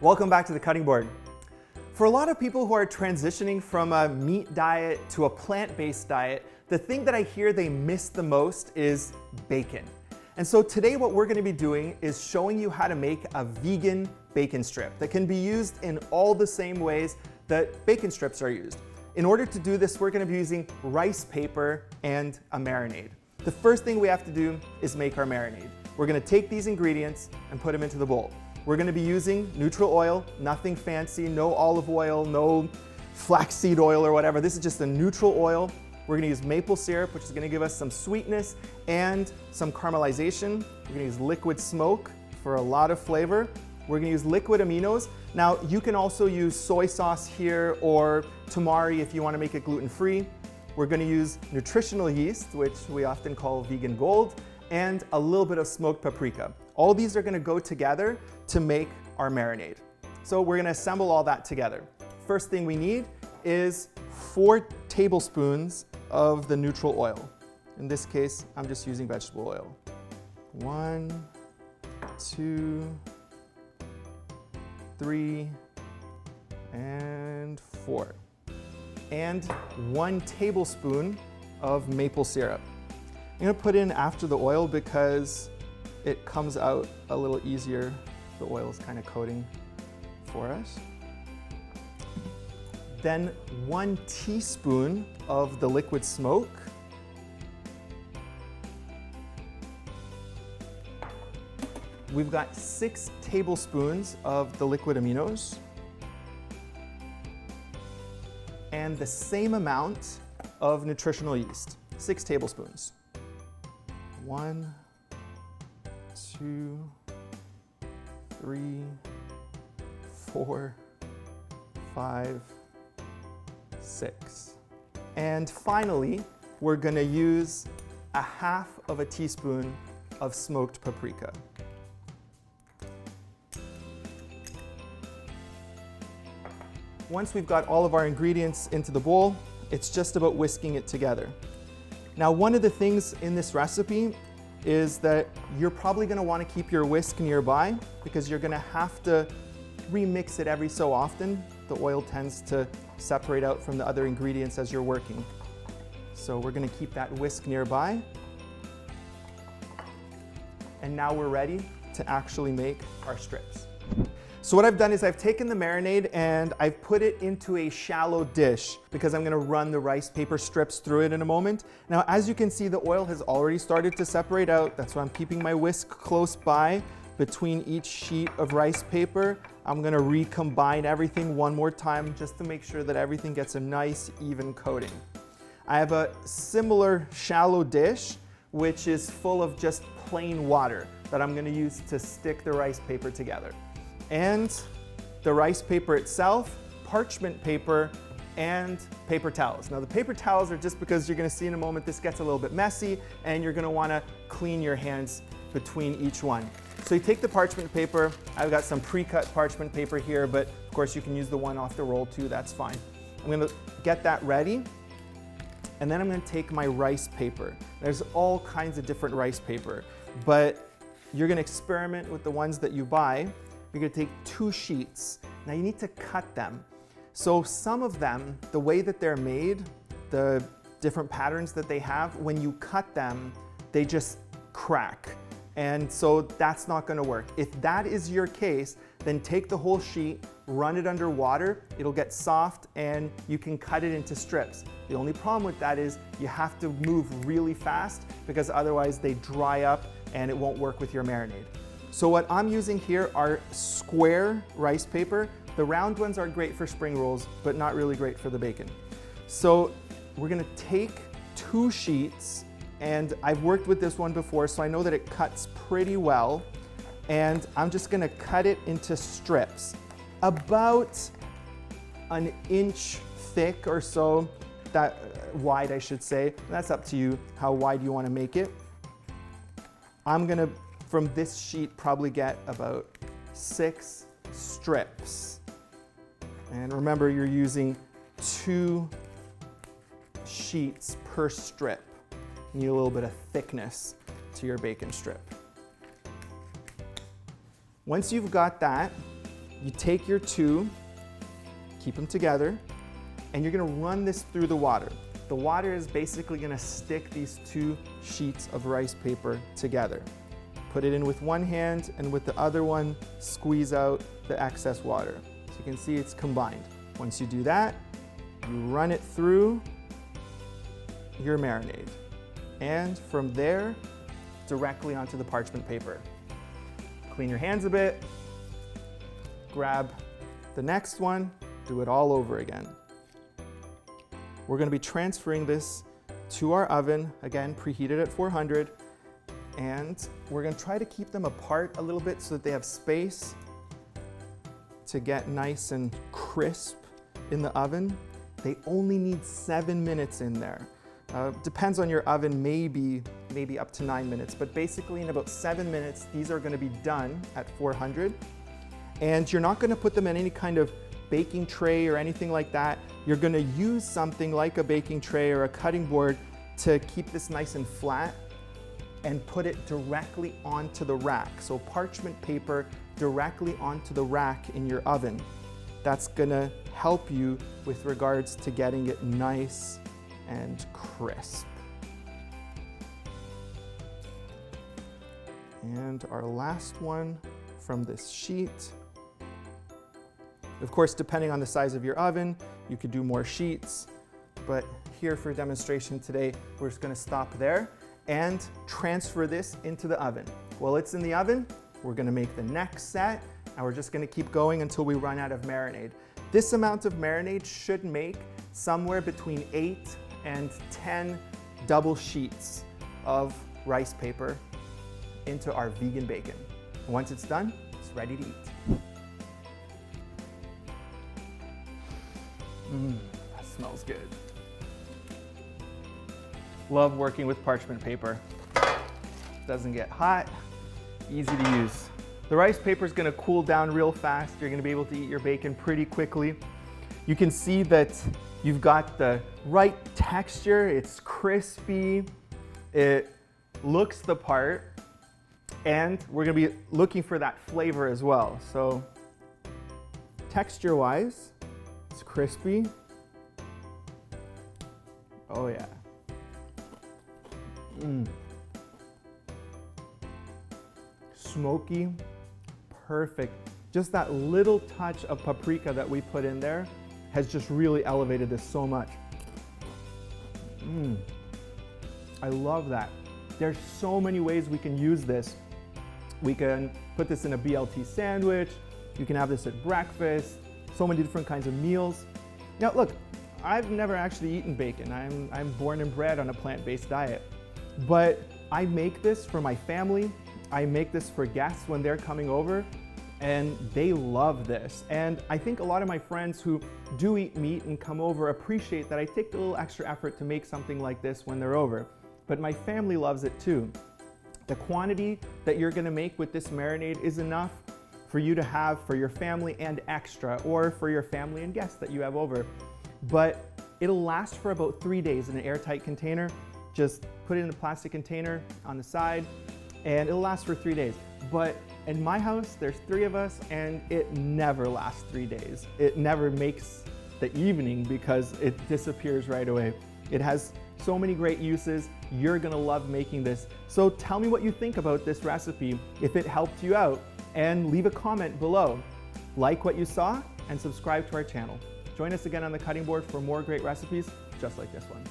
Welcome back to the cutting board. For a lot of people who are transitioning from a meat diet to a plant-based diet, the thing that I hear they miss the most is bacon. And so today what we're going to be doing is showing you how to make a vegan bacon strip that can be used in all the same ways that bacon strips are used. In order to do this, we're going to be using rice paper and a marinade. The first thing we have to do is make our marinade. We're going to take these ingredients and put them into the bowl. We're going to be using neutral oil, nothing fancy, no olive oil, no flaxseed oil or whatever. This is just a neutral oil. We're going to use maple syrup, which is going to give us some sweetness and some caramelization. We're going to use liquid smoke for a lot of flavor. We're going to use liquid aminos. Now, you can also use soy sauce here or tamari if you want to make it gluten-free. We're going to use nutritional yeast, which we often call vegan gold, and a little bit of smoked paprika. All these are going to go together to make our marinade. So we're going to assemble all that together. First thing we need is 4 tablespoons of the neutral oil. In this case, I'm just using vegetable oil. 1, 2, 3, and 4. And 1 tablespoon of maple syrup. I'm going to put in after the oil because it comes out a little easier. The oil is kind of coating for us. Then 1 teaspoon of the liquid smoke. We've got 6 tablespoons of the liquid aminos. And the same amount of nutritional yeast, 6 tablespoons. 1, 2, 3, 4, 5, 6. And finally, we're going to use a half of a teaspoon of smoked paprika. Once we've got all of our ingredients into the bowl, it's just about whisking it together. Now, one of the things in this recipe is that you're probably going to want to keep your whisk nearby because you're going to have to remix it every so often. The oil tends to separate out from the other ingredients as you're working. So we're going to keep that whisk nearby. And now we're ready to actually make our strips. So what I've done is I've taken the marinade and I've put it into a shallow dish because I'm going to run the rice paper strips through it in a moment. Now, as you can see, the oil has already started to separate out. That's why I'm keeping my whisk close by between each sheet of rice paper. I'm going to recombine everything one more time just to make sure that everything gets a nice, even coating. I have a similar shallow dish, which is full of just plain water that I'm going to use to stick the rice paper together. And the rice paper itself, parchment paper, and paper towels. Now the paper towels are just because you're going to see in a moment this gets a little bit messy and you're going to want to clean your hands between each one. So you take the parchment paper. I've got some pre-cut parchment paper here, but of course you can use the one off the roll too, that's fine. I'm going to get that ready and then I'm going to take my rice paper. There's all kinds of different rice paper, but you're going to experiment with the ones that you buy. You're going to take 2 sheets. Now you need to cut them. So some of them, the way that they're made, the different patterns that they have, when you cut them, they just crack. And so that's not going to work. If that is your case, then take the whole sheet, run it under water, it'll get soft and you can cut it into strips. The only problem with that is you have to move really fast because otherwise they dry up and it won't work with your marinade. So what I'm using here are square rice paper. The round ones are great for spring rolls, but not really great for the bacon. So we're going to take 2 sheets, and I've worked with this one before, so I know that it cuts pretty well. And I'm just going to cut it into strips, about an inch thick or so, that wide I should say. That's up to you how wide you want to make it. I'm going to, from this sheet, probably get about 6 strips. And remember, you're using 2 sheets per strip. You need a little bit of thickness to your bacon strip. Once you've got that, you take your two, keep them together, and you're gonna run this through the water. The water is basically gonna stick these two sheets of rice paper together. Put it in with one hand, and with the other one, squeeze out the excess water. So you can see it's combined. Once you do that, you run it through your marinade. And from there, directly onto the parchment paper. Clean your hands a bit, grab the next one, do it all over again. We're gonna be transferring this to our oven, again, preheated at 400, and we're gonna try to keep them apart a little bit so that they have space to get nice and crisp in the oven. They only need 7 minutes in there. Depends on your oven, maybe up to 9 minutes, but basically in about 7 minutes, these are gonna be done at 400. And you're not gonna put them in any kind of baking tray or anything like that. You're gonna use something like a baking tray or a cutting board to keep this nice and flat and put it directly onto the rack. So parchment paper directly onto the rack in your oven. That's gonna help you with regards to getting it nice and crisp. And our last one from this sheet. Of course, depending on the size of your oven, you could do more sheets, but here for demonstration today, we're just gonna stop there and transfer this into the oven. While it's in the oven, we're gonna make the next set, and we're just gonna keep going until we run out of marinade. This amount of marinade should make somewhere between 8 and 10 double sheets of rice paper into our vegan bacon. And once it's done, it's ready to eat. That smells good. Love working with parchment paper. Doesn't get hot, easy to use. The rice paper is gonna cool down real fast. You're gonna be able to eat your bacon pretty quickly. You can see that you've got the right texture. It's crispy, it looks the part, and we're gonna be looking for that flavor as well. So texture-wise, it's crispy. Oh yeah. Smoky, perfect. Just that little touch of paprika that we put in there has just really elevated this so much. I love that. There's so many ways we can use this. We can put this in a BLT sandwich. You can have this at breakfast. So many different kinds of meals. Now look, I've never actually eaten bacon. I'm born and bred on a plant-based diet. But I make this for my family. I make this for guests when they're coming over, and they love this. And I think a lot of my friends who do eat meat and come over appreciate that I take a little extra effort to make something like this when they're over. But my family loves it too. The quantity that you're gonna make with this marinade is enough for you to have for your family and extra, or for your family and guests that you have over. But it'll last for about 3 days in an airtight container. Just put it in a plastic container on the side, and it'll last for 3 days. But in my house, there's 3 of us, and it never lasts 3 days. It never makes the evening because it disappears right away. It has so many great uses. You're gonna love making this. So tell me what you think about this recipe, if it helped you out, and leave a comment below. Like what you saw, and subscribe to our channel. Join us again on the cutting board for more great recipes just like this one.